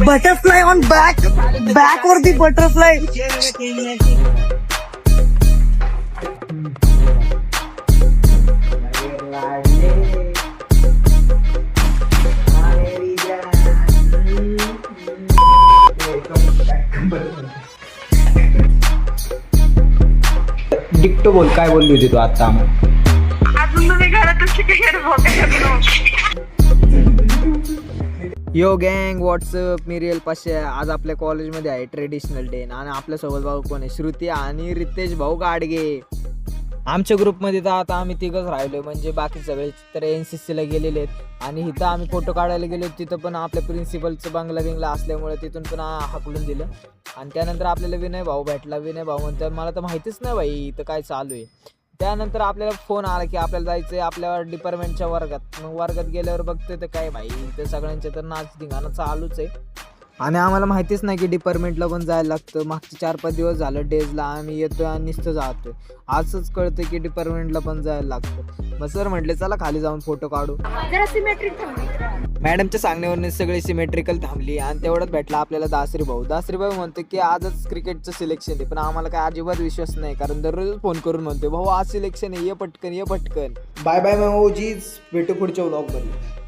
Butterfly on back वरती butterfly. डिक्टो बोल, काय बोलली होती तू आता आम्हाला? अजून तुम्ही घरातच यो गँग व्हॉट्सअप, मी रिअल पाशा. आज आपल्या कॉलेजमध्ये आहे ट्रेडिशनल डे आणि आपल्यासोबत भाऊ कोण आहे? श्रुती आणि रितेश भाऊ गाडगे. आमच्या ग्रुपमध्ये तर आता आम्ही तिघच राहिलो, म्हणजे बाकी सगळे तर NCCला गेलेले आहेत. आणि इथं आम्ही फोटो काढायला गेलो, तिथं पण आपल्या प्रिन्सिपलचं बंगला असल्यामुळे तिथून पण हाकलून दिलं. आणि त्यानंतर आपल्याला विनय भाऊ भेटला. विनय भाऊ म्हणतात मला तर माहितीच नाही भाई इथं काय चालू आहे. त्यानंतर आपल्याला फोन आला की आपल्याला जायचं आहे आपल्या डिपार्टमेंटच्या वर्गात. मग वर्गात गेल्यावर बघतोय तर काय भाई इथं सगळ्यांच्या तर नाच धिंगाणं चालूच आहे. आणि आम्हाला माहितीच नाही की डिपार्टमेंटला पण जायला लागतं. मागचे 4-5 दिवस झालं डेजला आम्ही येतोय आणि नुसतं जातोय. आजच कळतं की डिपार्टमेंटला पण जायला लागतं. मग सर म्हटले चला खाली जाऊन फोटो काढू. मॅडमच्या सांगण्यावरून सगळी सिमेट्रिकल थांबली आणि तेवढंच भेटला आपल्याला दासरी भाऊ. दासरी भाऊ म्हणतो की आजच क्रिकेटचं सिलेक्शन आहे, पण आम्हाला काय अजिबात विश्वास नाही, कारण दररोज फोन करून म्हणतो भाऊ आज सिलेक्शन आहे, ये पटकन ये पटकन. बाय बाय भाऊजीज, भेटू पुढच्या व्लॉगमध्ये.